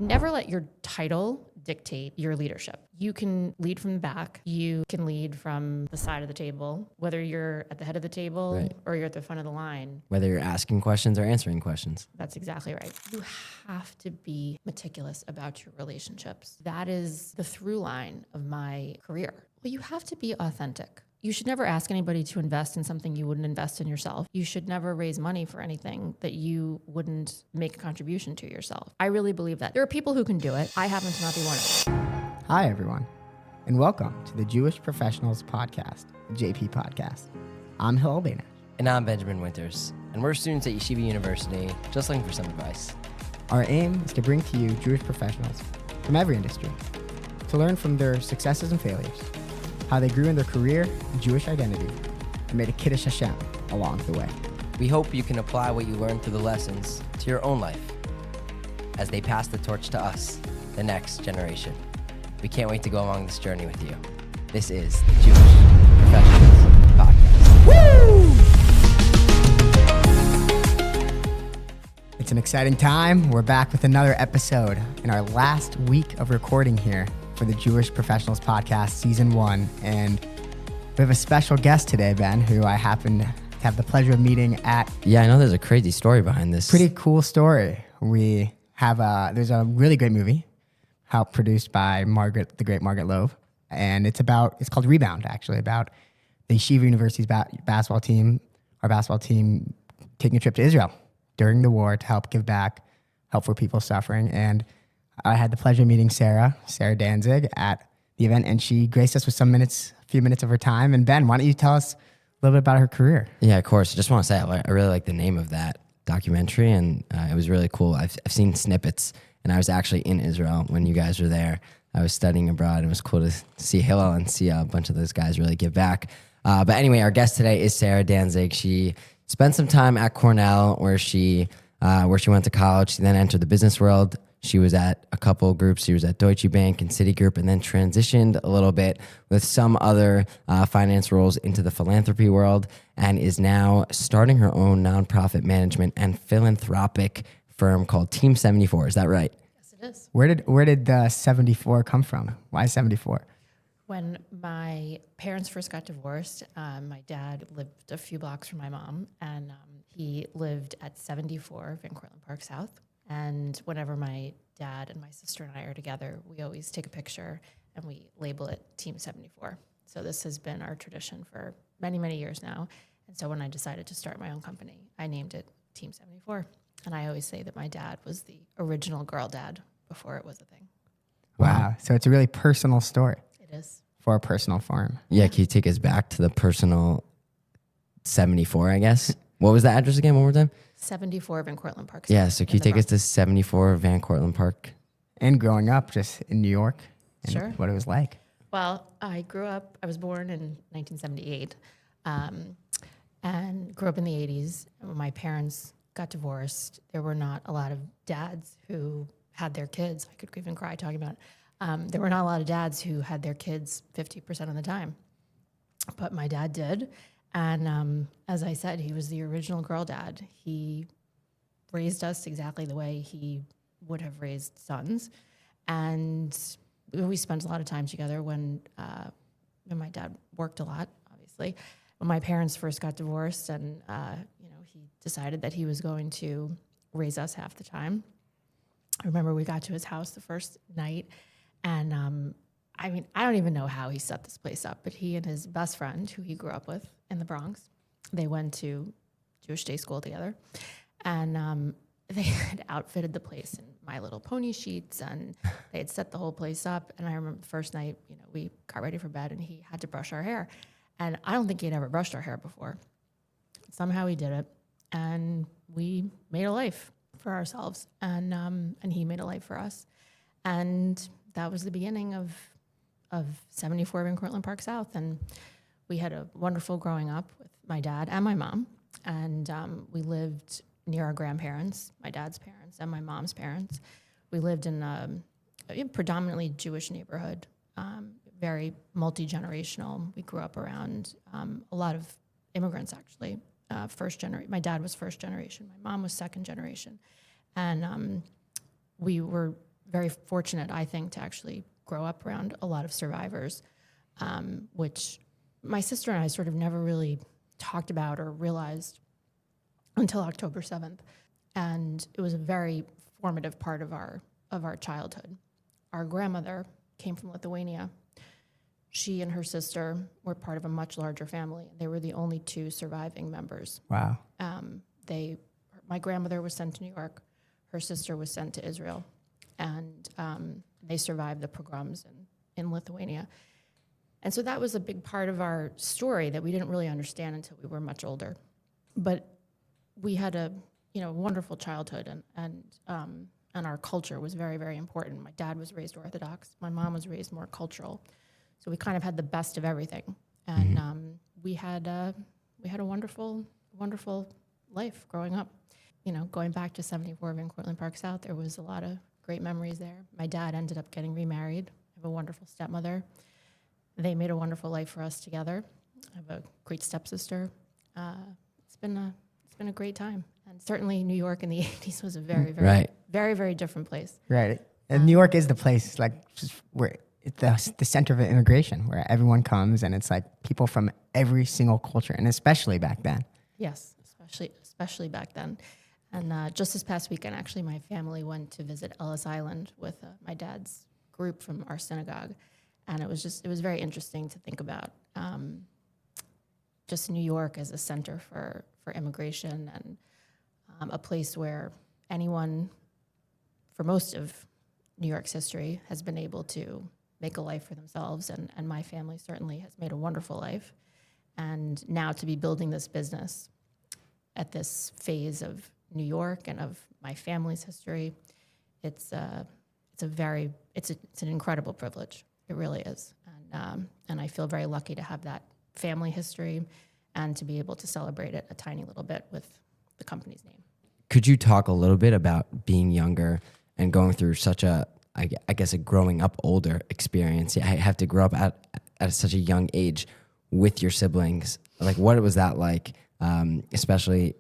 Never let your title dictate your leadership. You can lead from the back. You can lead from the side of the table, whether you're at the head of the table or you're at the front of the line. Whether you're asking questions or answering questions. That's exactly right. You have to be meticulous about your relationships. That is the through line of my career. Well, you have to be authentic. You should never ask anybody to invest in something you wouldn't invest in yourself. You should never raise money for anything that you wouldn't make a contribution to yourself. I really believe that. There are people who can do it. I happen to not be one of them. Hi, everyone, and welcome to the Jewish Professionals Podcast, the JP Podcast. I'm Hillel Bainash. And I'm Benjamin Winters. And we're students at Yeshiva University, just looking for some advice. Our aim is to bring to you Jewish professionals from every industry to learn from their successes and failures, how they grew in their career and Jewish identity, and made a Kiddush Hashem along the way. We hope you can apply what you learned through the lessons to your own life as they pass the torch to us, the next generation. We can't wait to go along this journey with you. This is the Jewish Professionals Podcast. Woo! It's an exciting time. We're back with another episode in our last week of recording here for the Jewish Professionals Podcast Season 1. And we have a special guest today, Ben, who I happen to have the pleasure of meeting at... Yeah, I know there's a crazy story behind this. Pretty cool story. We have there's a really great movie produced by the great Margaret Loeb. And it's called Rebound, actually, about the Yeshiva University's basketball team, our basketball team taking a trip to Israel during the war to help give back, help for people suffering. And I had the pleasure of meeting Sarah Danzig at the event, and she graced us with a few minutes of her time. And Ben, why don't you tell us a little bit about her career? Yeah, of course. I just want to say I really like the name of that documentary, and it was really cool. I've seen snippets, and I was actually in Israel when you guys were there. I was studying abroad. It was cool to see Hillel and see a bunch of those guys really give back. But anyway, our guest today is Sarah Danzig. She spent some time at Cornell where she went to college. She then entered the business world. She was at a couple of groups. She was at Deutsche Bank and Citigroup, and then transitioned a little bit with some other finance roles into the philanthropy world, and is now starting her own nonprofit management and philanthropic firm called Team 74. Is that right? Yes, it is. Where did the 74 come from? Why 74? When my parents first got divorced, my dad lived a few blocks from my mom, and he lived at 74 Van Cortlandt Park South. And whenever my dad and my sister and I are together, we always take a picture and we label it Team 74. So this has been our tradition for many, many years now. And so when I decided to start my own company, I named it Team 74. And I always say that my dad was the original girl dad before it was a thing. Wow. So it's a really personal story. It is. For a personal farm. Yeah, can you take us back to the personal 74, I guess? What was the address again, one more time? 74 Van Cortlandt Park. Yeah, so can you take us to 74 Van Cortlandt Park? And growing up just in New York. And Sure. what it was like. Well, I was born in 1978 and grew up in the 80s. When my parents got divorced, there were not a lot of dads who had their kids. I could even cry talking about it. There were not a lot of dads who had their kids 50% of the time. But my dad did. And as I said, he was the original girl dad. He raised us exactly the way he would have raised sons. And we spent a lot of time together when my dad worked a lot, obviously. When my parents first got divorced and, he decided that he was going to raise us half the time. I remember we got to his house the first night, and I don't even know how he set this place up, but he and his best friend, who he grew up with in the Bronx, they went to Jewish day school together, and they had outfitted the place in My Little Pony sheets, and they had set the whole place up. And I remember the first night, we got ready for bed, and he had to brush our hair. And I don't think he'd ever brushed our hair before. Somehow he did it, and we made a life for ourselves, and he made a life for us. And that was the beginning of 74 Van Cortlandt Park South. And we had a wonderful growing up with my dad and my mom. And we lived near our grandparents, my dad's parents and my mom's parents. We lived in a predominantly Jewish neighborhood, very multi-generational. We grew up around a lot of immigrants, actually. First generation. My dad was first generation. My mom was second generation. And we were very fortunate, I think, to actually grow up around a lot of survivors, which my sister and I sort of never really talked about or realized until October 7th. And it was a very formative part of our childhood. Our grandmother came from Lithuania. She and her sister were part of a much larger family. They were the only two surviving members. Wow. My grandmother was sent to New York. Her sister was sent to Israel. And they survived the pogroms in Lithuania. And so that was a big part of our story that we didn't really understand until we were much older. But we had a wonderful childhood, and our culture was very, very important. My dad was raised Orthodox. My mom was raised more cultural. So we kind of had the best of everything. And we had a wonderful, wonderful life growing up. Going back to 74 Van Cortlandt Park South, there was a lot of great memories there. My dad ended up getting remarried. I have a wonderful stepmother. They made a wonderful life for us together. I have a great stepsister. It's been a great time. And certainly New York in the 80s was a very, very, Right. very, very different place. Right. And New York is the place, like, just where it's the center of immigration, where everyone comes, and it's like people from every single culture, and especially back then. Yes, especially back then. And just this past weekend, actually, my family went to visit Ellis Island with my dad's group from our synagogue. And it was very interesting to think about just New York as a center for immigration, and a place where anyone, for most of New York's history, has been able to make a life for themselves. And my family certainly has made a wonderful life. And now to be building this business at this phase of New York and of my family's history, it's an incredible privilege. It really is. And I feel very lucky to have that family history and to be able to celebrate it a tiny little bit with the company's name. Could you talk a little bit about being younger and going through such a growing up older experience? I have to grow up at such a young age with your siblings. Like, what was that like, especially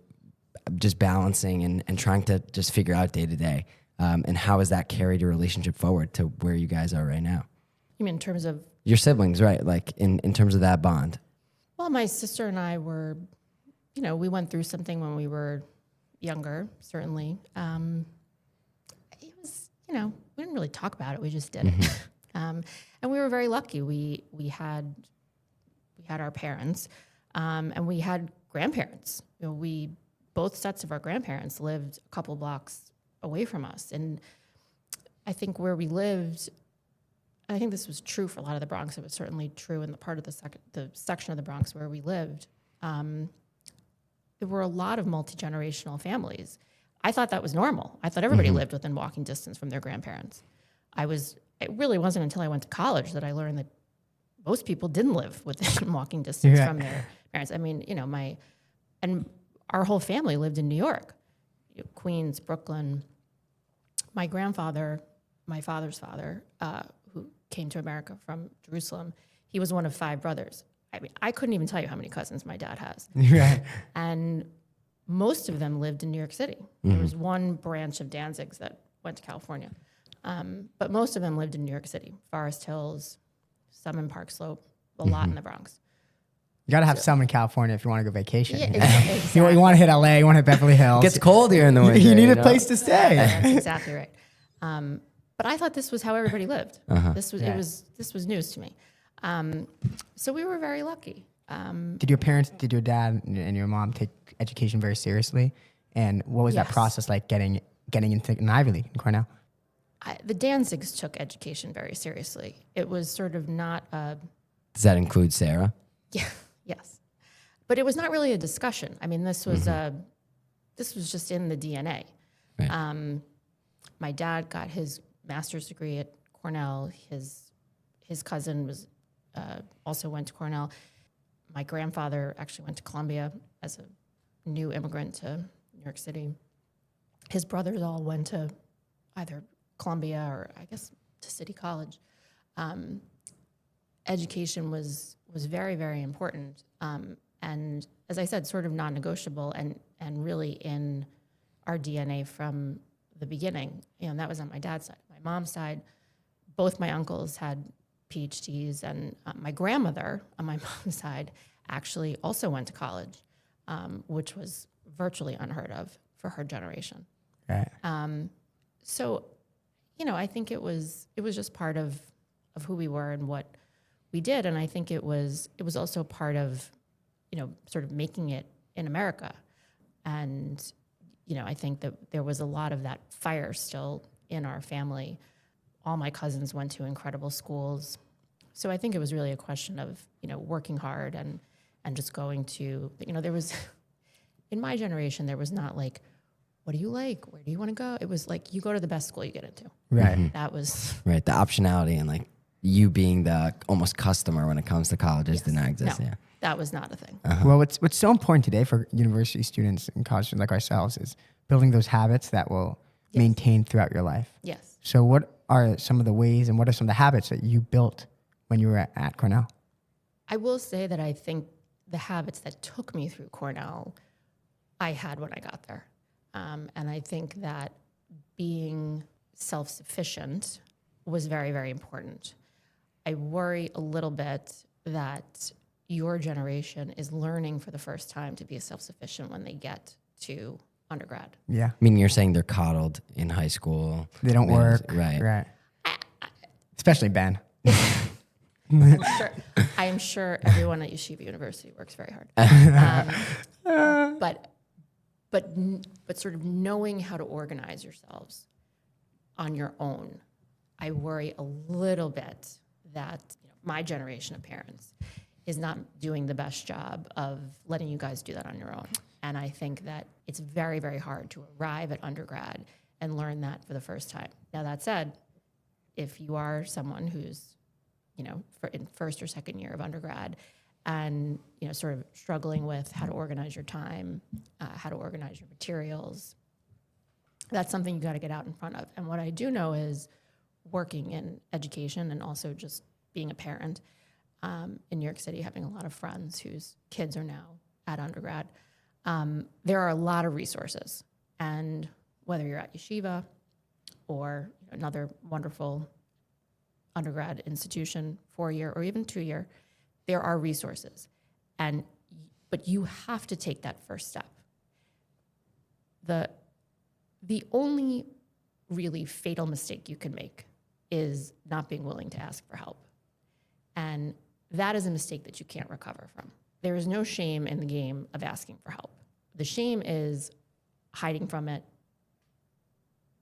just balancing and trying to just figure out day to day? And how has that carried your relationship forward to where you guys are right now? You mean in terms of? Your siblings, right? Like in terms of that bond. Well, my sister and I were, we went through something when we were younger, certainly. It was, we didn't really talk about it. We just did it. And we were very lucky. We had our parents, and we had grandparents. Both sets of our grandparents lived a couple blocks away from us. And I think where we lived, I think this was true for a lot of the Bronx. It was certainly true in the part of the section of the Bronx where we lived. There were a lot of multi-generational families. I thought that was normal. I thought everybody lived within walking distance from their grandparents. It really wasn't until I went to college that I learned that most people didn't live within walking distance from their parents. I mean, and our whole family lived in New York, Queens, Brooklyn. My grandfather, my father's father, who came to America from Jerusalem, he was one of 5 brothers. I mean, I couldn't even tell you how many cousins my dad has. Right. And most of them lived in New York City. There was one branch of Danzig's that went to California. But most of them lived in New York City, Forest Hills, some in Park Slope, a lot in the Bronx. You got to have some in California if you want to go vacation. Yeah, you know? exactly. You want to hit LA, you want to hit Beverly Hills. It gets cold here in the winter. You need a place to stay. That's exactly right. But I thought this was how everybody lived. This was news to me. So we were very lucky. Did your dad and your mom take education very seriously? And what was that Yes. process like getting into an Ivy League in Cornell? The Danzigs took education very seriously. It was sort of not a... Does that include Sarah? Yeah, yes. But it was not really a discussion. I mean, this was just in the DNA. Right. My dad got his master's degree at Cornell. His cousin also went to Cornell. My grandfather actually went to Columbia as a new immigrant to New York City. His brothers all went to either Columbia or I guess to City College. Education was very, very important. And as I said, sort of non-negotiable and really in our DNA from the beginning. And that was on my dad's side. My my mom's side, both my uncles had PhDs, and my grandmother on my mom's side actually also went to college, which was virtually unheard of for her generation. Right. So, I think it was just part of who we were and what we did, and I think it was also part of, sort of making it in America, and I think that there was a lot of that fire still in our family. All my cousins went to incredible schools, so I think it was really a question of working hard and just going to there was in my generation there was not like, what do you like? Where do you want to go? It was like, you go to the best school you get into. Right. That was Right. The optionality and like you being the almost customer when it comes to colleges did not exist. No, Yeah. that was not a thing. Well, what's so important today for university students and college students like ourselves is building those habits that will maintain throughout your life. Yes. So what are some of the ways and what are some of the habits that you built when you were at Cornell? I will say that I think the habits that took me through Cornell, I had when I got there. And I think that being self-sufficient was very, very important. I worry a little bit that your generation is learning for the first time to be self-sufficient when they get to undergrad. Yeah. Meaning you're saying they're coddled in high school. They don't work. Right. Right. Especially Ben. I am sure everyone at Yeshiva University works very hard. But sort of knowing how to organize yourselves on your own, I worry a little bit that my generation of parents is not doing the best job of letting you guys do that on your own. And I think that it's very, very hard to arrive at undergrad and learn that for the first time. Now, that said, if you are someone who's, in first or second year of undergrad and, sort of struggling with how to organize your time, how to organize your materials, that's something you got to get out in front of. And what I do know is working in education and also just being a parent in New York City, having a lot of friends whose kids are now at undergrad, there are a lot of resources. And whether you're at Yeshiva or another wonderful undergrad institution, 4-year or even 2-year, there are resources. But you have to take that first step. The only really fatal mistake you can make is not being willing to ask for help. And that is a mistake that you can't recover from. There is no shame in the game of asking for help. The shame is hiding from it,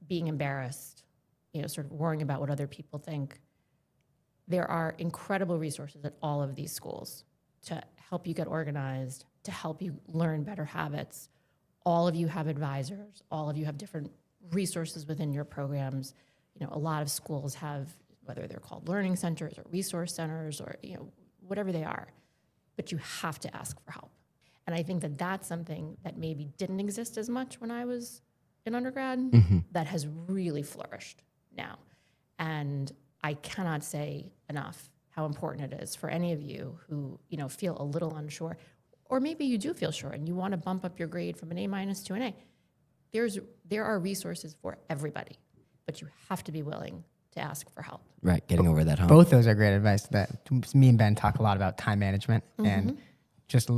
being embarrassed, sort of worrying about what other people think. There are incredible resources at all of these schools to help you get organized, to help you learn better habits. All of you have advisors. All of you have different resources within your programs. A lot of schools have, whether they're called learning centers or resource centers or, whatever they are, but you have to ask for help. And I think that that's something that maybe didn't exist as much when I was in undergrad that has really flourished now. And I cannot say enough how important it is for any of you who, feel a little unsure, or maybe you do feel sure and you want to bump up your grade from an A- to an A. There are resources for everybody, but you have to be willing to ask for help. Right. Getting over that hump. Both those are great advice. That me and Ben talk a lot about time management and just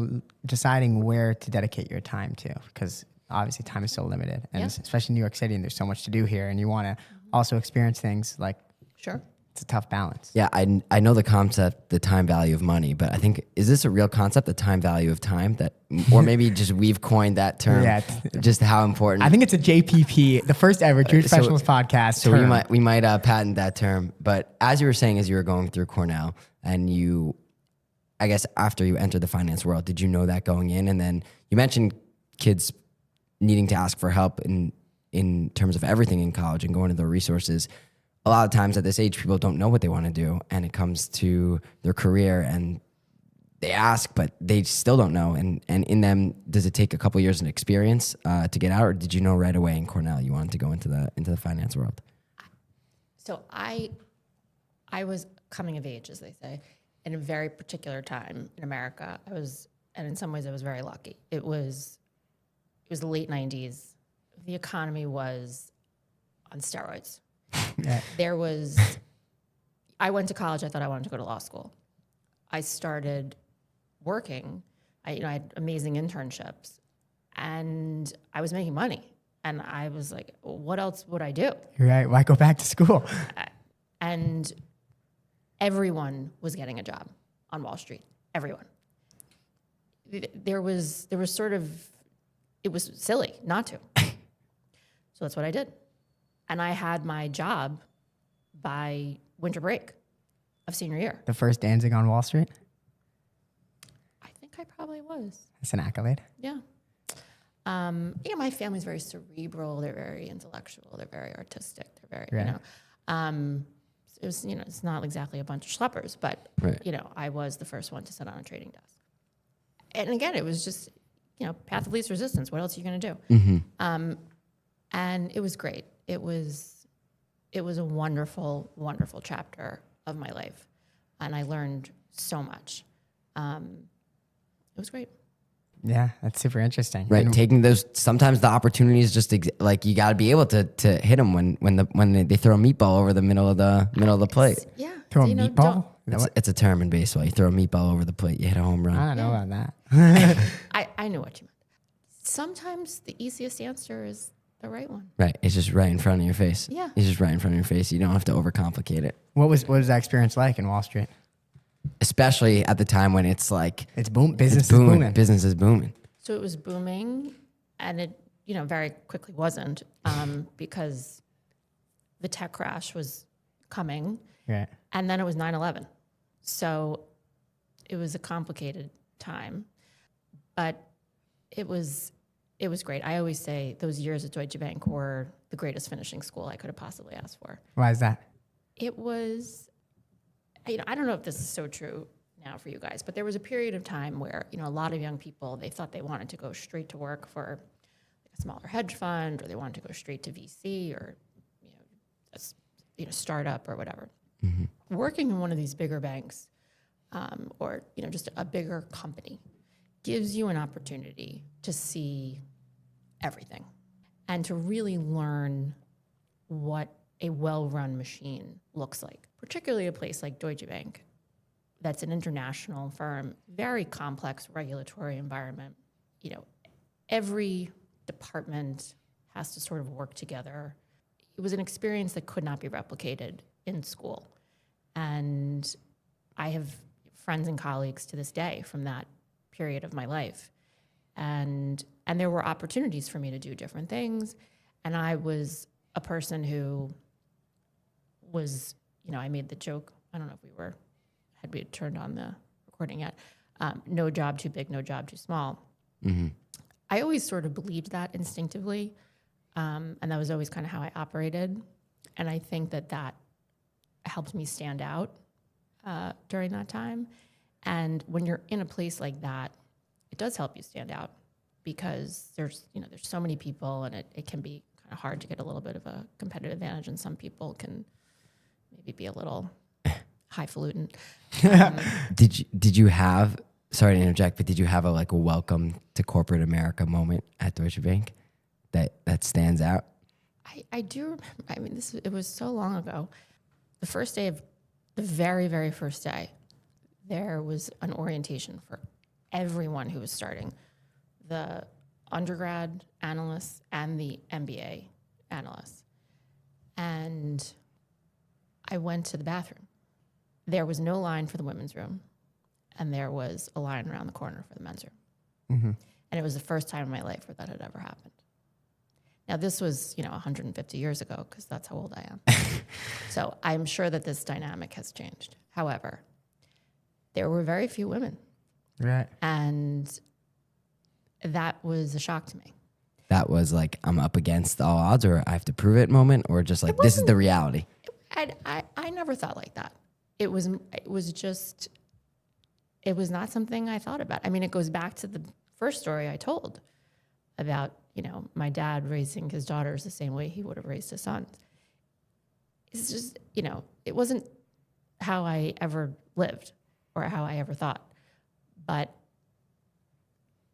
deciding where to dedicate your time to, because obviously time is so limited, and especially in New York City, and there's so much to do here, and you want to also experience things like. Sure. It's a tough balance. Yeah, I know the concept, the time value of money, but I think, is this a real concept, the time value of time, that, or maybe just we've coined that term, just how important? I think it's a JPP, the first ever Jewish Professionals podcast. So term. we might patent that term. But as you were saying, as you were going through Cornell, and you, I guess after you entered the finance world, did you know that going in? And then you mentioned kids needing to ask for help in terms of everything in college and going to the resources. A lot of times at this age, people don't know what they want to do, and it comes to their career, and they ask, but they still don't know. And in them, does it take a couple years of experience to get out, or did you know right away in Cornell you wanted to go into the finance world? So I was coming of age, as they say, in a very particular time in America. And in some ways I was very lucky. It was the late 90s. The economy was on steroids. Yeah. I went to college. I thought I wanted to go to law school. I started working. I had amazing internships, and I was making money. And I was like, what else would I do? Right. Why go back to school? And everyone was getting a job on Wall Street. Everyone. There was sort of, it was silly not to. So that's what I did. And I had my job by winter break of senior year. The first Danzig on Wall Street? I think I probably was. That's an accolade. Yeah. My family's very cerebral. They're very intellectual. They're very artistic. They're very, Right. it was, it's not exactly a bunch of schleppers, but, Right. I was the first one to sit on a trading desk. And again, it was just, path of least resistance. What else are you going to do? Mm-hmm. And it was great. It was a wonderful, wonderful chapter of my life. And I learned so much. It was great. Yeah, that's super interesting. Right, And taking those, sometimes the opportunities just like you got to be able to hit them when they throw a meatball over the middle of the plate. Yeah. throw a You know, meatball? Is that It's, what- it's a term in baseball. You throw a meatball over the plate, you hit a home run. I don't know about that. I knew what you meant. Sometimes the easiest answer is the right one. Right, it's just right in front of your face. Yeah. It's just right in front of your face. You don't have to overcomplicate it. What was that experience like in Wall Street? Especially at the time when it's like It's boom. Business it's booming. is booming. Business is booming. So it was booming, and it, very quickly wasn't because the tech crash was coming, Right. and then it was 9/11. So it was a complicated time, but it was great. I always say those years at Deutsche Bank were the greatest finishing school I could have possibly asked for. Why is that? It was, I don't know if this is so true now for you guys, but there was a period of time where, a lot of young people, they thought they wanted to go straight to work for a smaller hedge fund, or they wanted to go straight to VC or, startup or whatever. Mm-hmm. Working in one of these bigger banks or, just a bigger company gives you an opportunity to see everything and to really learn what a well-run machine looks like, particularly a place like Deutsche Bank. That's an international firm, very complex regulatory environment. Every department has to sort of work together. It was an experience that could not be replicated in school. And I have friends and colleagues to this day from that period of my life. And there were opportunities for me to do different things. And I was a person who was, I made the joke, I don't know if had we turned on the recording yet, no job too big, no job too small. Mm-hmm. I always sort of believed that instinctively, and that was always kind of how I operated. And I think that helped me stand out during that time. And when you're in a place like that, it does help you stand out because there's so many people, and it can be kind of hard to get a little bit of a competitive advantage, and some people can maybe be a little highfalutin. Did you have, sorry to interject, but did you have a welcome to corporate America moment at Deutsche Bank that stands out? I do remember, it was so long ago. The very, very first day, there was an orientation for everyone who was starting, the undergrad analysts and the MBA analysts. And I went to the bathroom. There was no line for the women's room, and there was a line around the corner for the men's room. Mm-hmm. And it was the first time in my life where that had ever happened. Now, this was, 150 years ago, because that's how old I am. So I'm sure that this dynamic has changed. However, there were very few women, Right. and that was a shock to me. That was I'm up against all odds, or I have to prove it moment, or just this is the reality. I never thought like that. It was not something I thought about. It goes back to the first story I told about, my dad raising his daughters the same way he would have raised his sons. It's just, it wasn't how I ever lived or how I ever thought, but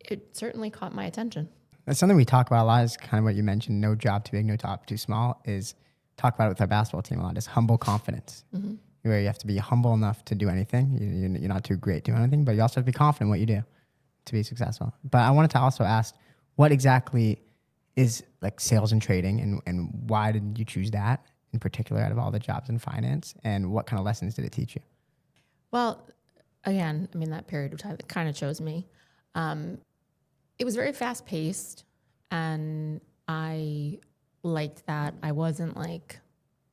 it certainly caught my attention. That's something we talk about a lot, is kind of what you mentioned, no job too big, no job too small, is talk about it with our basketball team a lot, is humble confidence. Where you have to be humble enough to do anything. You're not too great doing anything, but you also have to be confident in what you do to be successful. But I wanted to also ask, what exactly is like sales and trading, and why did you choose that in particular out of all the jobs in finance, and what kind of lessons did it teach you? Well, again, I mean, that period of time that kind of chose me. It was very fast paced, and I liked that. I wasn't like,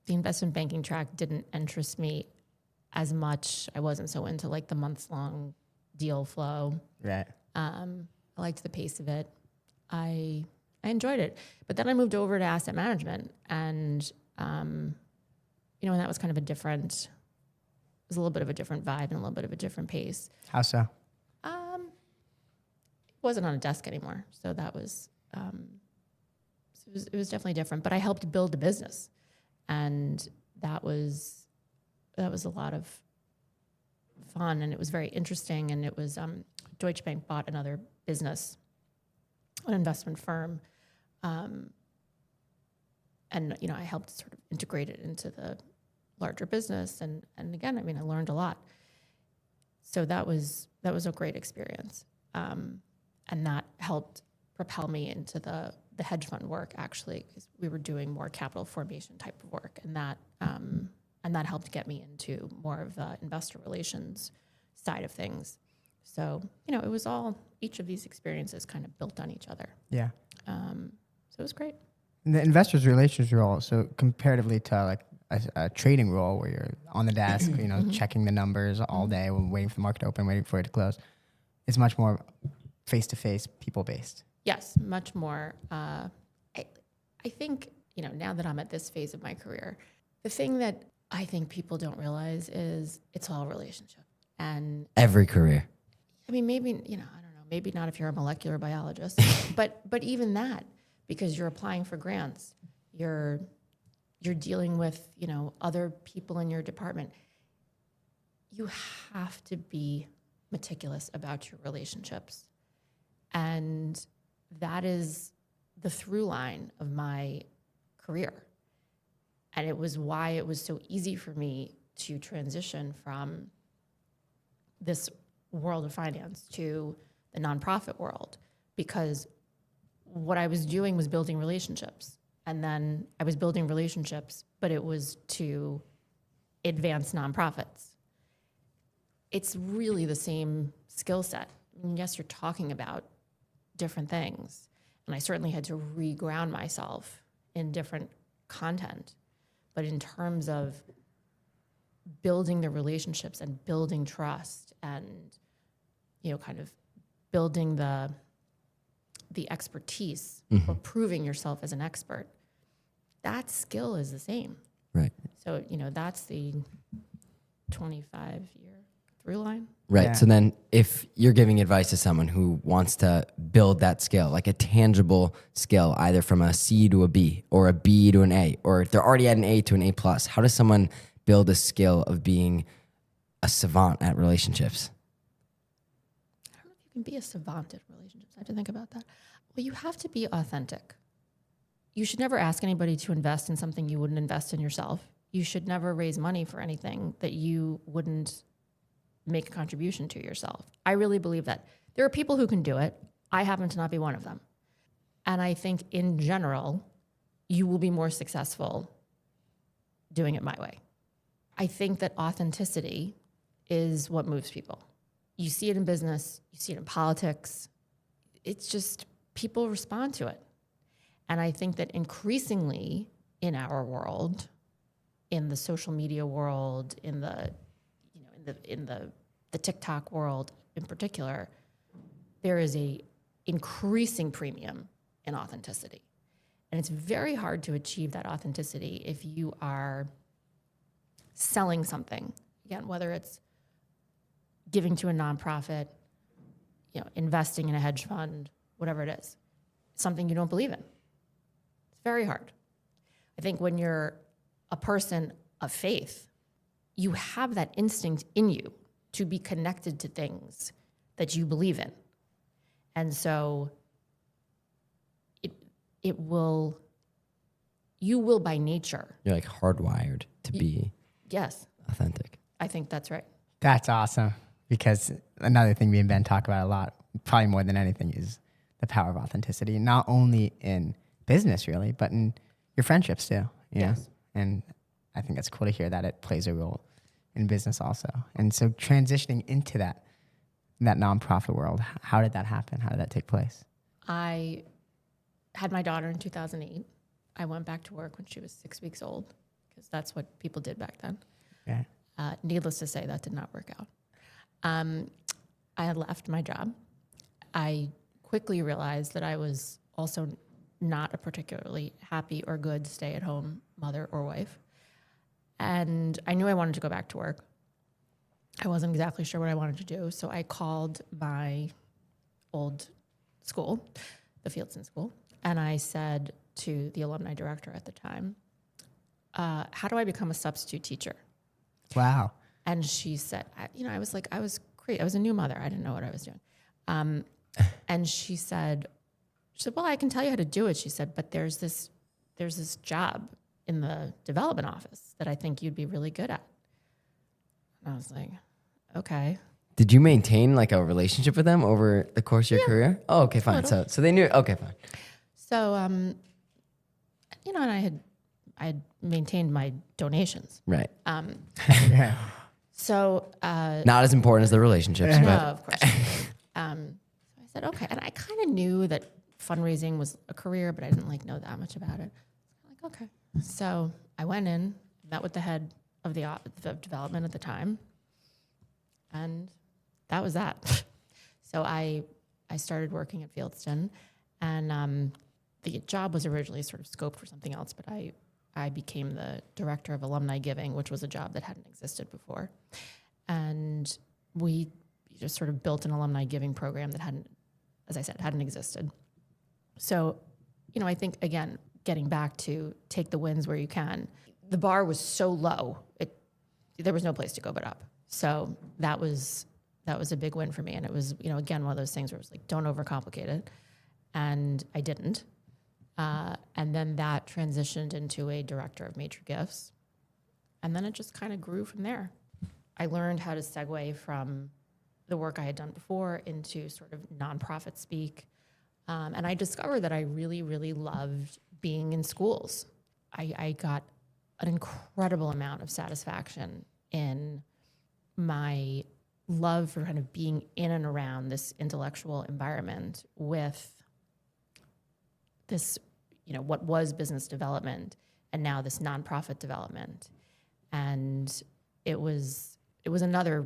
the investment banking track didn't interest me as much. I wasn't so into like the months long deal flow. Right. I liked the pace of it. I enjoyed it. But then I moved over to asset management, and and that was kind of it was a little bit of a different vibe and a little bit of a different pace. How so? It wasn't on a desk anymore, so that was it was definitely different. But I helped build a business, and that was a lot of fun, and it was very interesting. And it was Deutsche Bank bought another business, an investment firm, and I helped sort of integrate it into the larger business. And again, I mean, I learned a lot. So that was a great experience, and that helped propel me into the hedge fund work, actually, because we were doing more capital formation type of work, and that helped get me into more of the investor relations side of things. So it was all, each of these experiences kind of built on each other. Yeah. So it was great. And the investors relations role, so comparatively to like a trading role where you're on the desk, checking the numbers all day, waiting for the market to open, waiting for it to close, it's much more face-to-face, people-based. Yes, much more. I think, now that I'm at this phase of my career, the thing that I think people don't realize is it's all relationship. And Every career. I mean, maybe, I don't know, maybe not if you're a molecular biologist, but even that, because you're applying for grants, you're dealing with, other people in your department. You have to be meticulous about your relationships. And that is the through line of my career. And it was why it was so easy for me to transition from this world of finance to the nonprofit world, because what I was doing was building relationships. And then I was building relationships, but it was to advance nonprofits. It's really the same skill set. I mean, yes, you're talking about different things. And I certainly had to reground myself in different content. But in terms of building the relationships and building trust and, kind of building the expertise or proving yourself as an expert, that skill is the same. Right. So, that's the 25-year through line. Right. Yeah. So then if you're giving advice to someone who wants to build that skill, like a tangible skill, either from a C to a B or a B to an A, or if they're already at an A to an A plus, how does someone build a skill of being a savant at relationships? I don't know if you can be a savant at relationships. I have to think about that. Well, you have to be authentic. You should never ask anybody to invest in something you wouldn't invest in yourself. You should never raise money for anything that you wouldn't make a contribution to yourself. I really believe that. There are people who can do it. I happen to not be one of them. And I think in general, you will be more successful doing it my way. I think that authenticity is what moves people. You see it in business, you see it in politics. It's just people respond to it. And I think that increasingly in our world, in the social media world, in the TikTok world in particular, there is a increasing premium in authenticity. And it's very hard to achieve that authenticity if you are selling something. Again, whether it's giving to a nonprofit, investing in a hedge fund, whatever it is, something you don't believe in. It's very hard. I think when you're a person of faith, you have that instinct in you to be connected to things that you believe in. And so you will by nature. You're like hardwired to be Yes, authentic. I think that's right. That's awesome. Because another thing me and Ben talk about a lot, probably more than anything, is the power of authenticity, not only in business really, but in your friendships too. You know? Yes. And I think it's cool to hear that it plays a role in business also. And so transitioning into that nonprofit world, how did that happen? How did that take place? I had my daughter in 2008. I went back to work when she was 6 weeks old because that's what people did back then. Yeah. Needless to say, that did not work out. I had left my job. I quickly realized that I was also not a particularly happy or good stay-at-home mother or wife. And I knew I wanted to go back to work. I wasn't exactly sure what I wanted to do, so I called my old school, the Fieldson School, and I said to the alumni director at the time, how do I become a substitute teacher? Wow. And she said, I was great. I was a new mother. I didn't know what I was doing. And she said, well, I can tell you how to do it. She said, but there's this job in the development office that I think you'd be really good at. And I was like, okay. Did you maintain like a relationship with them over the course of your career? Oh, okay, fine. So they knew. Okay, fine. So, and I had maintained my donations. Right. Yeah. So, Not as important as the relationships, no, but of course. So I said, okay. And I kind of knew that fundraising was a career, but I didn't know that much about it. Like, okay. So I went in, met with the head of the development at the time, and that was that. So I started working at Fieldston, and the job was originally sort of scoped for something else, but I became the director of Alumni Giving, which was a job that hadn't existed before. And we just sort of built an Alumni Giving program that hadn't existed. So, I think, again, getting back to take the wins where you can, the bar was so low, there was no place to go but up. So that was a big win for me. And it was, again, one of those things where it was like, don't overcomplicate it. And I didn't. And then that transitioned into a director of major gifts. And then it just kind of grew from there. I learned how to segue from the work I had done before into sort of nonprofit speak. And I discovered that I really, really loved being in schools. I got an incredible amount of satisfaction in my love for kind of being in and around this intellectual environment with this, what was business development and now this nonprofit development. And it was another,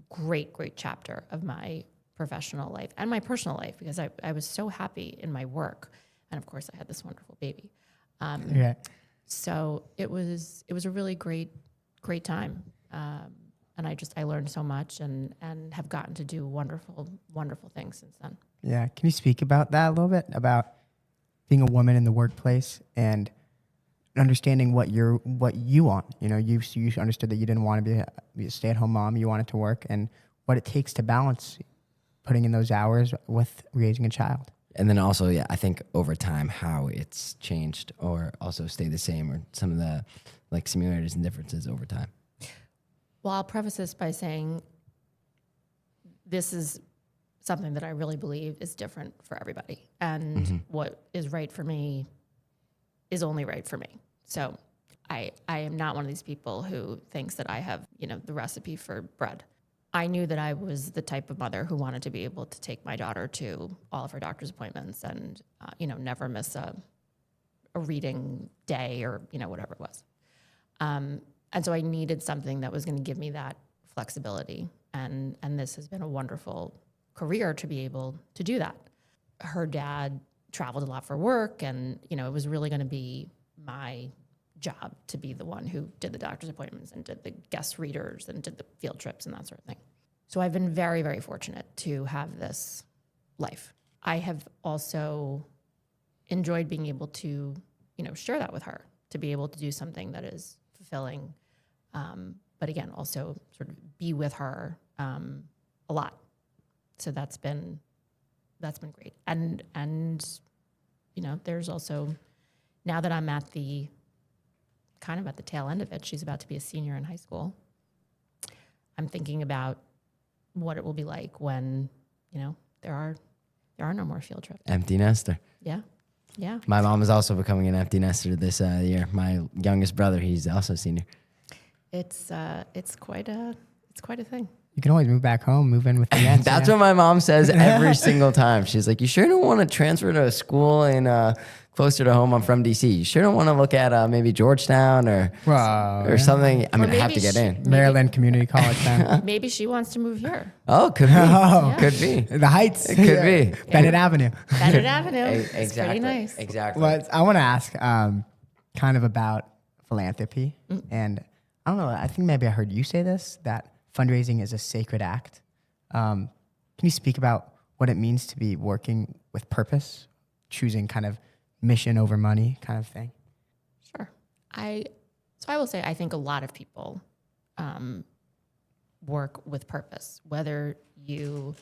great chapter of my professional life and my personal life, because I was so happy in my work. And of course I had this wonderful baby. Yeah. So it was a really great time. And I learned so much and have gotten to do wonderful, wonderful things since then. Yeah. Can you speak about that a little bit, about being a woman in the workplace and understanding what you want? You understood that you didn't want to be a stay-at-home mom. You wanted to work, and what it takes to balance putting in those hours with raising a child. and then also, yeah, I think over time how it's changed or also stayed the same, or some of the like similarities and differences over time. Well, I'll preface this by saying this is something that I really believe is different for everybody. And what is right for me is only right for me. So I am not one of these people who thinks that I have, the recipe for bread. I knew that I was the type of mother who wanted to be able to take my daughter to all of her doctor's appointments and, never miss a reading day or, whatever it was. And so I needed something that was going to give me that flexibility. And this has been a wonderful career to be able to do that. Her dad traveled a lot for work, and, it was really going to be my job to be the one who did the doctor's appointments and did the guest readers and did the field trips and that sort of thing. So I've been very, very fortunate to have this life. I have also enjoyed being able to, share that with her, to be able to do something that is fulfilling, but again, also sort of be with her a lot. So that's been great. And there's also now that I'm at the tail end of it, she's about to be a senior in high school. I'm thinking about what it will be like when, there are no more field trips. Empty nester. Yeah. Yeah. My mom is also becoming an empty nester this year. My youngest brother, he's also a senior. It's quite a thing. You can always move back home, move in with the ants. That's what my mom says every single time. She's like, you sure don't want to transfer to a school in closer to home? I'm from DC. You sure don't want to look at maybe Georgetown or something? I mean, I have to get in. Maryland Community College then. Maybe she wants to move here. Oh, could be. Oh. Could be. The Heights. It could be. Bennett Avenue. Bennett Avenue. Exactly. It's pretty nice. Exactly. Well, I want to ask kind of about philanthropy. And I don't know, I think maybe I heard you say this, that fundraising is a sacred act. Can you speak about what it means to be working with purpose, choosing kind of mission over money kind of thing? Sure. I will say I think a lot of people work with purpose, whether you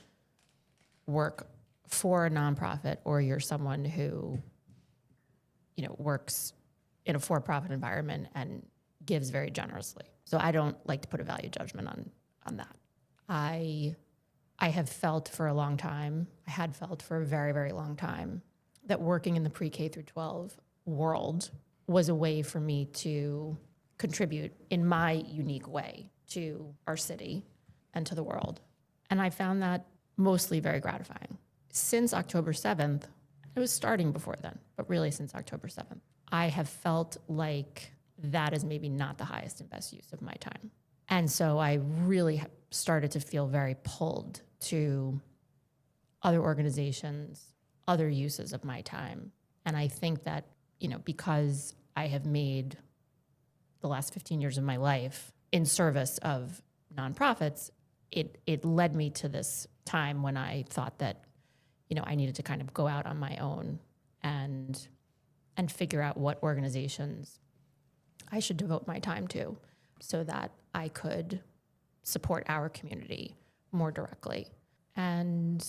work for a nonprofit or you're someone who, works in a for-profit environment and gives very generously. So I don't like to put a value judgment on that. I have felt for a long time, I had felt for a very, very long time, that working in the pre-K through 12 world was a way for me to contribute in my unique way to our city and to the world. And I found that mostly very gratifying. Since October 7th, it was starting before then, but really since October 7th, I have felt like that is maybe not the highest and best use of my time. And so I really started to feel very pulled to other organizations, other uses of my time. And I think that, because I have made the last 15 years of my life in service of nonprofits, it led me to this time when I thought that, I needed to kind of go out on my own and figure out what organizations I should devote my time to so that I could support our community more directly. And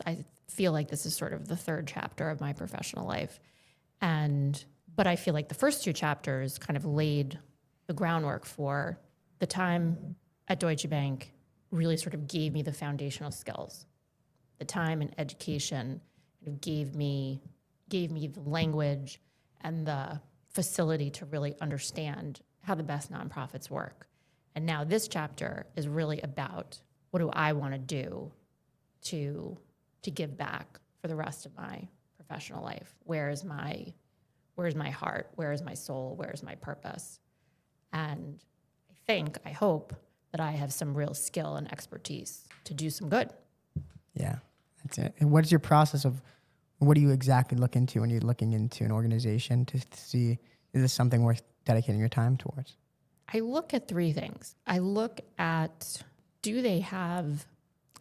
I feel like this is sort of the third chapter of my professional life. But I feel like the first two chapters kind of laid the groundwork for the time at Deutsche Bank really sort of gave me the foundational skills. The time and education gave me the language and the facility to really understand how the best nonprofits work. And now this chapter is really about what do I want to do to give back for the rest of my professional life? Where is my heart? Where is my soul? Where is my purpose? And I hope that I have some real skill and expertise to do some good. Yeah, that's it. And what is your process of, what do you exactly look into when you're looking into an organization to see, is this something worth dedicating your time towards? I look at three things. I look at, do they have,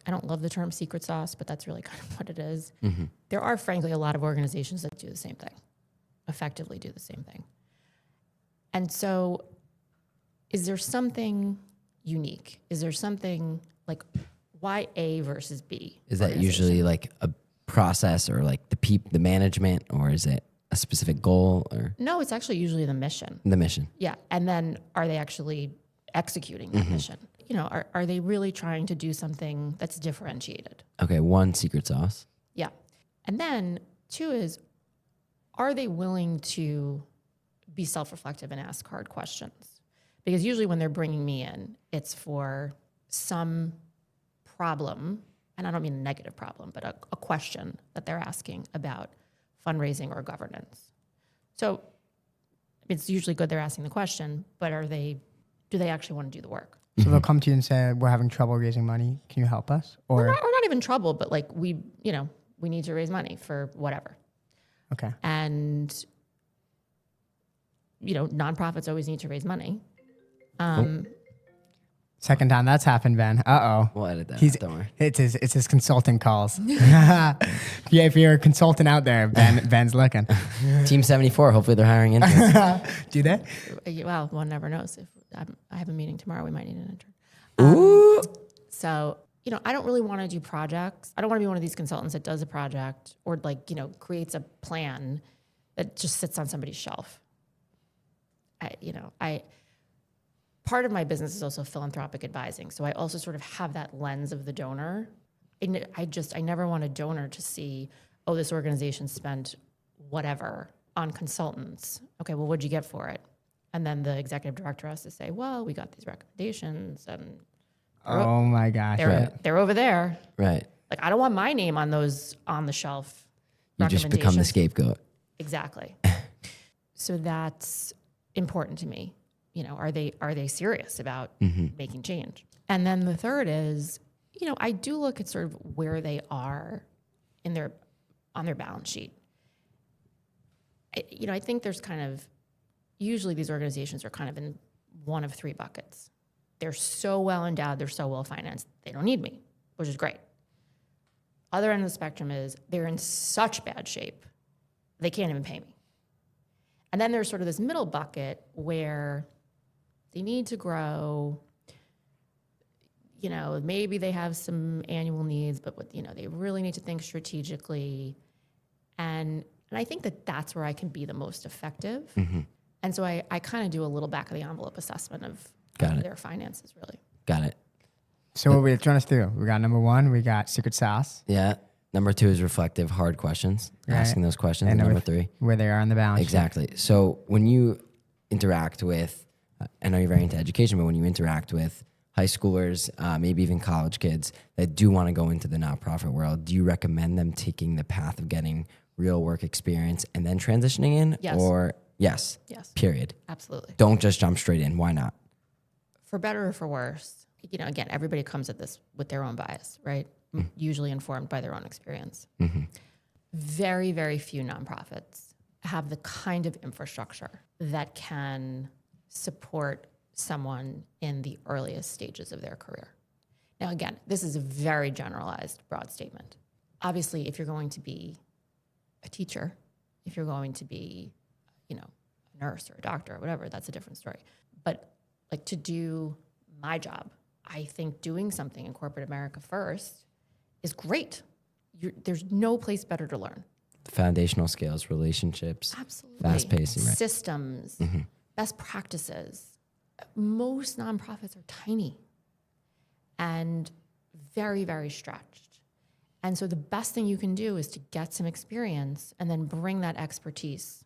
I don't love the term secret sauce, but that's really kind of what it is. Mm-hmm. There are, frankly, a lot of organizations that do the same thing, effectively do the same thing. And so is there something unique? Is there something like, why A versus B? Is that usually like a process or like the management, or is it a specific goal? Or no, it's actually usually the mission. The mission. Yeah. And then are they actually executing the mission? Are they really trying to do something that's differentiated? Okay, one, secret sauce. Yeah. And then two is, are they willing to be self-reflective and ask hard questions? Because usually when they're bringing me in, it's for some problem, and I don't mean a negative problem, but a question that they're asking about fundraising or governance. So it's usually good they're asking the question, but do they actually want to do the work? So they'll come to you and say, we're having trouble raising money. Can you help us? Or We're not even trouble, but like we need to raise money for whatever. Okay. And, nonprofits always need to raise money. Second time that's happened, Ben. Uh-oh. We'll edit that out, don't worry. It's his consulting calls. Yeah, if you're a consultant out there, Ben's looking. Team 74, hopefully they're hiring interns. Do they? Well, one never knows. If I have a meeting tomorrow, we might need an intern. Ooh. So, I don't really want to do projects. I don't want to be one of these consultants that does a project or creates a plan that just sits on somebody's shelf. Part of my business is also philanthropic advising. So I also sort of have that lens of the donor. And I never want a donor to see, oh, this organization spent whatever on consultants. Okay, well, what'd you get for it? And then the executive director has to say, well, we got these recommendations and Oh my gosh. they're over there. Right. Like, I don't want my name on those on the shelf You just become the recommendations. scapegoat. Exactly. So that's important to me. Are they serious about making change? And then the third is, I do look at sort of where they are on their balance sheet. I think there's usually these organizations are kind of in one of three buckets. They're so well endowed, they're so well financed, they don't need me, which is great. Other end of the spectrum is they're in such bad shape, they can't even pay me. And then there's sort of this middle bucket where they need to grow. Maybe they have some annual needs, but they really need to think strategically. And I think that's where I can be the most effective. Mm-hmm. And so I kind of do a little back of the envelope assessment of their finances, really. Got it. So what we're trying to do, we got number 1, we got secret sauce. Yeah. Number 2 is reflective, hard questions, asking those questions. And number 3, where they are on the balance sheet. Exactly. So when you interact with, I know you're very into education, but when you interact with high schoolers, maybe even college kids that do want to go into the nonprofit world, do you recommend them taking the path of getting real work experience and then transitioning in? Yes. Or yes? Yes. Period. Absolutely. Don't just jump straight in. Why not? For better or for worse, again, everybody comes at this with their own bias, right? Usually informed by their own experience. Mm-hmm. Very, very few nonprofits have the kind of infrastructure that can support someone in the earliest stages of their career. Now, again, this is a very generalized, broad statement. Obviously, if you're going to be a teacher, if you're going to be, a nurse or a doctor or whatever, that's a different story. But to do my job, I think doing something in corporate America first is great. There's no place better to learn. Foundational skills, relationships, Absolutely. fast pacing, right? Systems, best practices. Most nonprofits are tiny and very, very stretched. And so the best thing you can do is to get some experience and then bring that expertise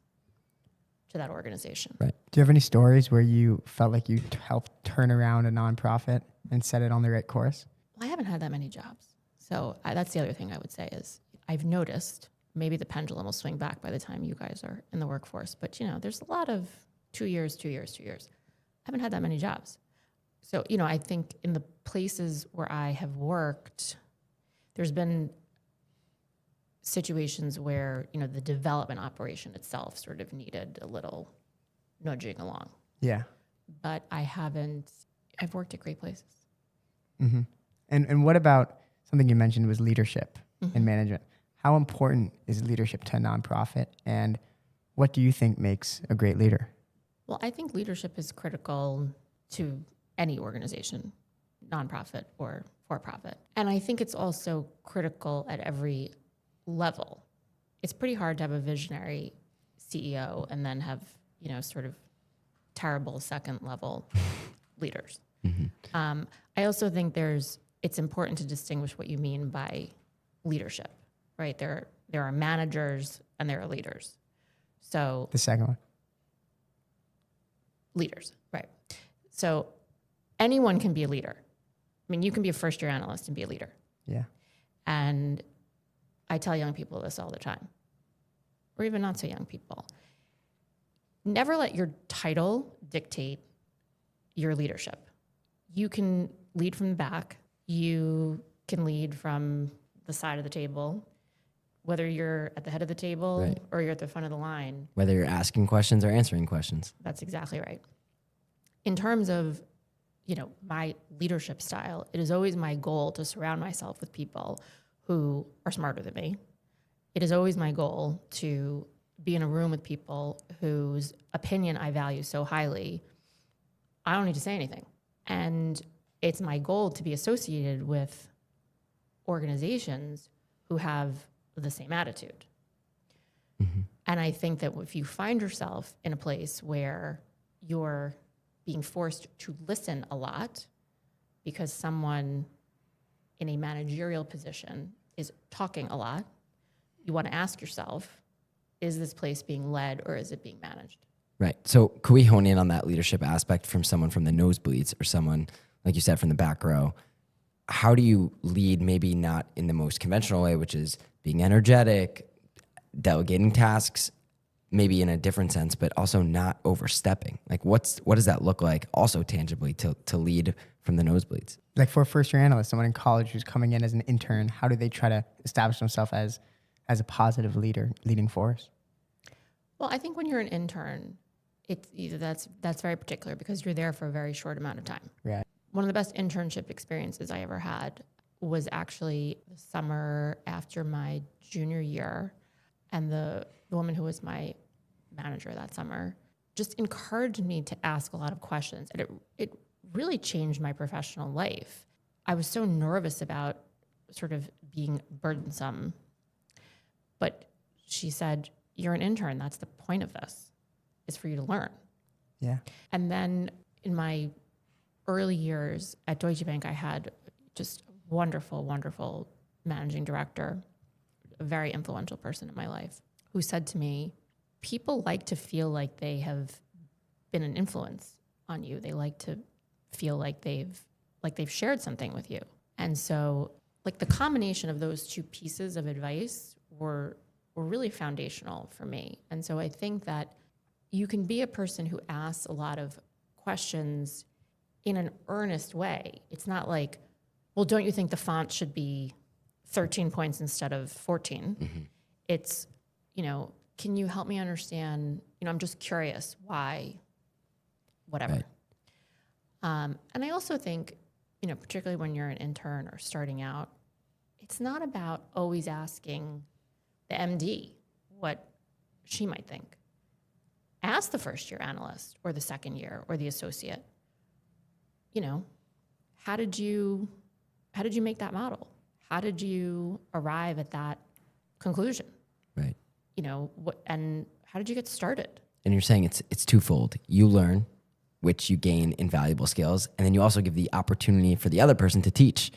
to that organization. Right. Do you have any stories where you felt like you helped turn around a nonprofit and set it on the right course? Well, I haven't had that many jobs. So that's the other thing I would say is I've noticed maybe the pendulum will swing back by the time you guys are in the workforce. But, there's a lot of 2 years. I haven't had that many jobs. So, I think in the places where I have worked, there's been situations where, the development operation itself sort of needed a little nudging along. Yeah. But I've worked at great places. Mm-hmm. And what about something you mentioned was leadership and management? How important is leadership to a nonprofit? And what do you think makes a great leader? Well, I think leadership is critical to any organization, nonprofit or for-profit. And I think it's also critical at every level. It's pretty hard to have a visionary CEO and then have, sort of terrible second-level leaders. Mm-hmm. I also think it's important to distinguish what you mean by leadership, right? There are managers and there are leaders. So the second one. Leaders, right. So anyone can be a leader. I mean, you can be a first-year analyst and be a leader. Yeah. And I tell young people this all the time, or even not so young people. Never let your title dictate your leadership. You can lead from the back. You can lead from the side of the table, whether you're at the head of the table Right. or you're at the front of the line. Whether you're asking questions or answering questions. That's exactly right. In terms of, my leadership style, it is always my goal to surround myself with people who are smarter than me. It is always my goal to be in a room with people whose opinion I value so highly, I don't need to say anything. And it's my goal to be associated with organizations who have the same attitude. Mm-hmm. And I think that if you find yourself in a place where you're being forced to listen a lot because someone in a managerial position is talking a lot, you want to ask yourself, is this place being led or is it being managed? Right. So could we hone in on that leadership aspect from someone from the nosebleeds or someone, like you said, from the back row? How do you lead, maybe not in the most conventional way, which is being energetic, delegating tasks, maybe in a different sense, but also not overstepping? Like what does that look like also tangibly to lead from the nosebleeds? Like for a first-year analyst, someone in college who's coming in as an intern, how do they try to establish themselves as a positive leader, leading force? Well, I think when you're an intern, that's very particular because you're there for a very short amount of time. Right. One of the best internship experiences I ever had was actually the summer after my junior year. And the woman who was my manager that summer just encouraged me to ask a lot of questions. And it really changed my professional life. I was so nervous about sort of being burdensome. But she said, you're an intern. That's the point of this, is for you to learn. Yeah. And then in my early years at Deutsche Bank, I had just a wonderful, wonderful managing director, a very influential person in my life, who said to me, people like to feel like they have been an influence on you. They like to feel like they've shared something with you. And so like the combination of those two pieces of advice were really foundational for me. And so I think that you can be a person who asks a lot of questions in an earnest way. It's not like, well, don't you think the font should be 13 points instead of 14? Mm-hmm. It's, can you help me understand, I'm just curious why, whatever. Right. And I also think, particularly when you're an intern or starting out, it's not about always asking the MD what she might think. Ask the first year analyst or the second year or the associate, how did you make that model? How did you arrive at that conclusion? Right. And how did you get started? And you're saying it's twofold. You learn, which you gain invaluable skills, and then you also give the opportunity for the other person to teach.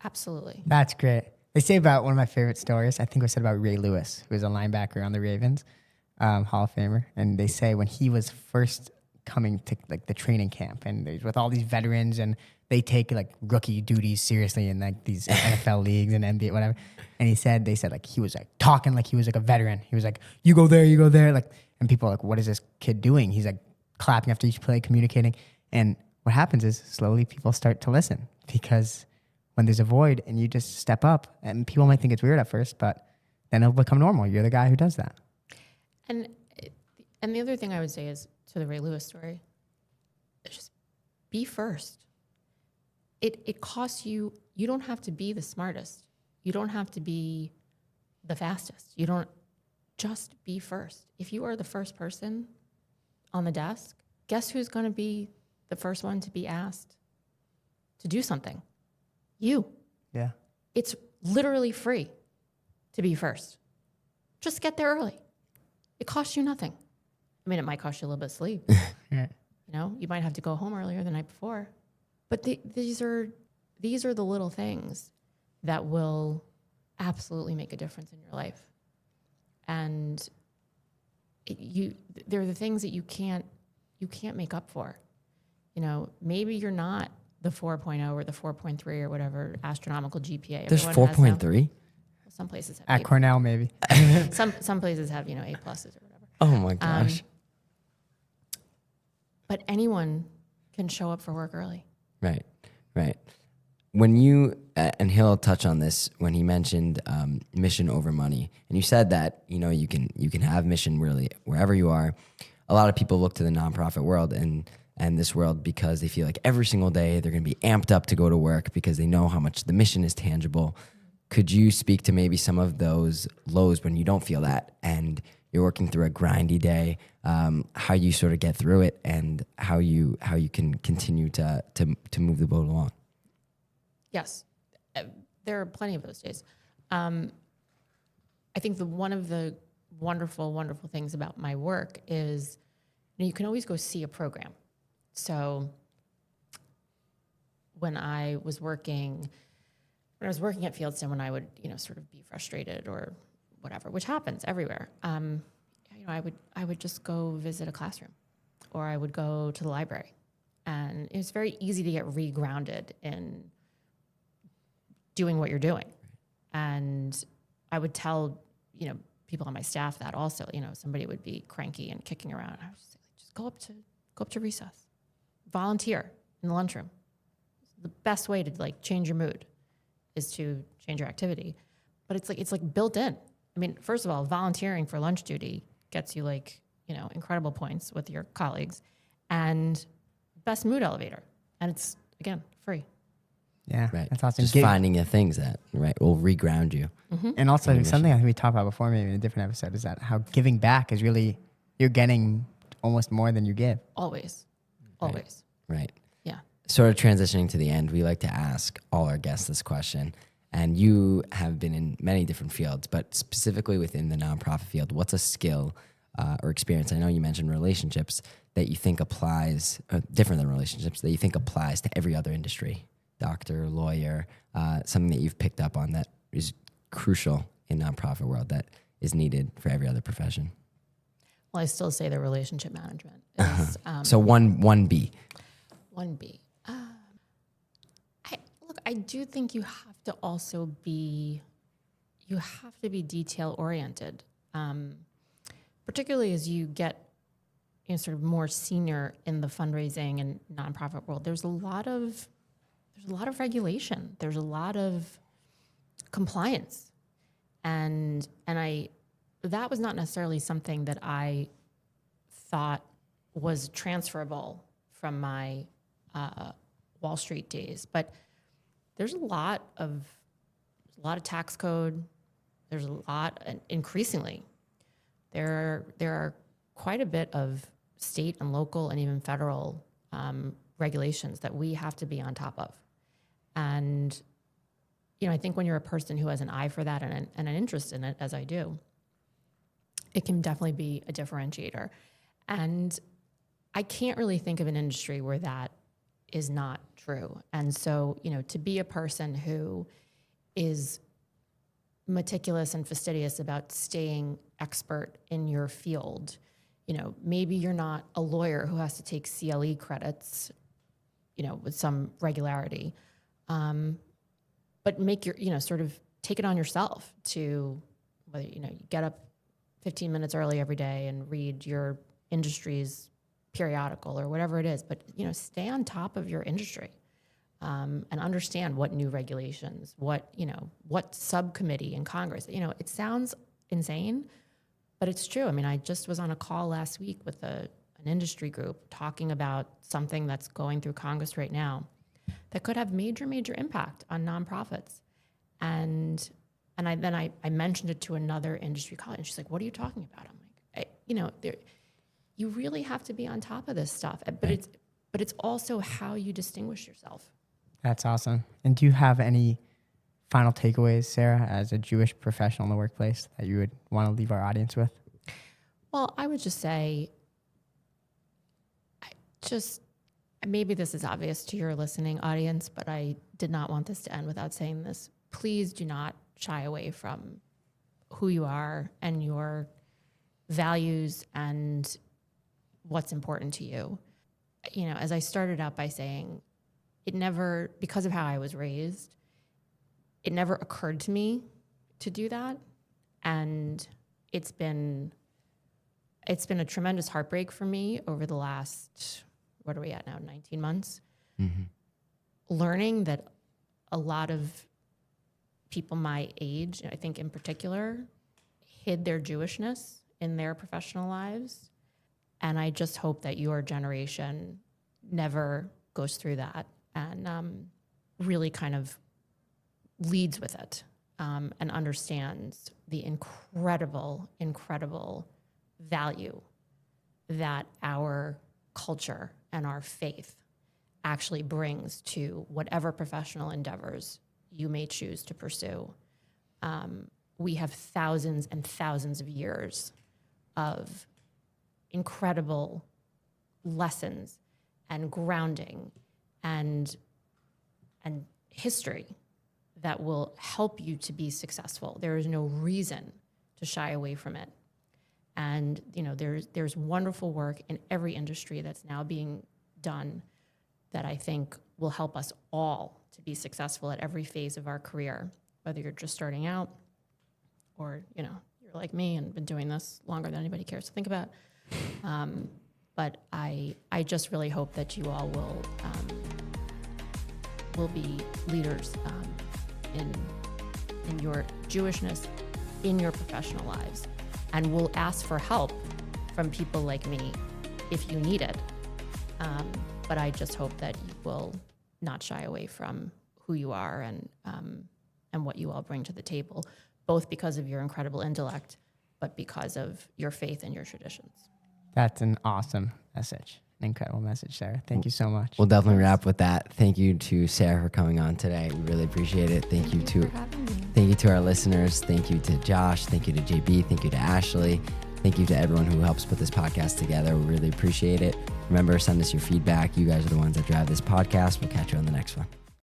Absolutely. That's great. They say about one of my favorite stories, I think it was said about Ray Lewis, who was a linebacker on the Ravens, Hall of Famer. And they say when he was first coming to like the training camp and there's with all these veterans and they take like rookie duties seriously in like these NFL leagues and NBA, whatever. And they said like he was like talking like he was like a veteran. He was like, you go there. Like, and people are like, what is this kid doing? He's like clapping after each play, communicating. And what happens is slowly people start to listen because when there's a void and you just step up, and people might think it's weird at first, but then it'll become normal. You're the guy who does that. And the other thing I would say is to the Ray Lewis story, just be first. It costs you. You don't have to be the smartest. You don't have to be the fastest. You don't, just be first. If you are the first person on the desk, guess who's going to be the first one to be asked to do something? You. Yeah. It's literally free to be first. Just get there early. It costs you nothing. I mean, it might cost you a little bit of sleep. Yeah. You might have to go home earlier the night before. But these are the little things that will absolutely make a difference in your life. And they're the things that you can't make up for. Maybe you're not the 4.0 or the 4.3 or whatever astronomical GPA. There's 4.3? Some places have At Cornell, maybe. some places have, A+ or whatever. Oh my gosh. But anyone can show up for work early. Right. When you, and he'll touch on this when he mentioned mission over money, and you said that, you can have mission really wherever you are. A lot of people look to the nonprofit world and this world because they feel like every single day they're going to be amped up to go to work because they know how much the mission is tangible. Could you speak to maybe some of those lows when you don't feel that and you're working through a grindy day, how you sort of get through it and how you can continue to move the boat along? Yes, there are plenty of those days. I think one of the wonderful, wonderful things about my work is, you can always go see a program. So when I was working at Fieldston, when I would, sort of be frustrated or whatever, which happens everywhere, I would just go visit a classroom, or I would go to the library. And it's very easy to get regrounded in doing what you're doing. And I would tell, people on my staff that also, somebody would be cranky and kicking around. I would just go up to recess, volunteer in the lunchroom. The best way to change your mood is to change your activity. But it's built in. I mean, first of all, volunteering for lunch duty gets you incredible points with your colleagues, and best mood elevator. And it's, again, free. Yeah, Right. that's awesome. Just finding the things that will reground you. And also something I think we talked about before, maybe in a different episode, is that how giving back is really, you're getting almost more than you give. Always. Right. Yeah. Sort of transitioning to the end, we like to ask all our guests this question. And you have been in many different fields, but specifically within the nonprofit field, what's a skill or experience? I know you mentioned relationships that you think applies, different than relationships, that you think applies to every other industry, doctor, lawyer, something that you've picked up on that is crucial in nonprofit world that is needed for every other profession. Well, I still say the relationship management is So one B. 1B. I do think you have to also be detail oriented, particularly as you get sort of more senior in the fundraising and nonprofit world. There's a lot of regulation. There's a lot of compliance, and that was not necessarily something that I thought was transferable from my Wall Street days, but there's a lot of tax code. There's a lot, and increasingly, there are quite a bit of state and local and even federal regulations that we have to be on top of. And I think when you're a person who has an eye for that and an interest in it, as I do, it can definitely be a differentiator. And I can't really think of an industry where that is not true. And so, to be a person who is meticulous and fastidious about staying expert in your field, maybe you're not a lawyer who has to take CLE credits, with some regularity, but make your, sort of take it on yourself to, whether, you get up 15 minutes early every day and read your industry's periodical or whatever it is, but stay on top of your industry, and understand what new regulations, what subcommittee in Congress. It sounds insane, but it's true. I mean, I just was on a call last week with an industry group talking about something that's going through Congress right now that could have major impact on nonprofits, and I mentioned it to another industry colleague, and she's like, "What are you talking about?" I'm like, you really have to be on top of this stuff, but it's also how you distinguish yourself. That's awesome. And do you have any final takeaways, Sarah, as a Jewish professional in the workplace that you would want to leave our audience with? Well, I would just say, maybe this is obvious to your listening audience, but I did not want this to end without saying this. Please do not shy away from who you are and your values and what's important to you. As I started out by saying, because of how I was raised, it never occurred to me to do that. And it's been a tremendous heartbreak for me over the last, what are we at now, 19 months? Mm-hmm. Learning that a lot of people my age, I think in particular, hid their Jewishness in their professional lives. And I just hope that your generation never goes through that and really kind of leads with it, and understands the incredible value that our culture and our faith actually brings to whatever professional endeavors you may choose to pursue. we have thousands and thousands of years of incredible lessons and grounding and history that will help you to be successful. There is no reason to shy away from it. And there's wonderful work in every industry that's now being done that I think will help us all to be successful at every phase of our career, whether you're just starting out or you're like me and been doing this longer than anybody cares to think about. But I just really hope that you all will be leaders in your Jewishness, in your professional lives, and will ask for help from people like me if you need it. But I just hope that you will not shy away from who you are and what you all bring to the table, both because of your incredible intellect, but because of your faith and your traditions. That's an awesome message. An incredible message, Sarah. Thank you so much. We'll definitely wrap with that. Thank you to Sarah for coming on today. We really appreciate it. Thank you to our listeners. Thank you to Josh. Thank you to JB. Thank you to Ashley. Thank you to everyone who helps put this podcast together. We really appreciate it. Remember, send us your feedback. You guys are the ones that drive this podcast. We'll catch you on the next one.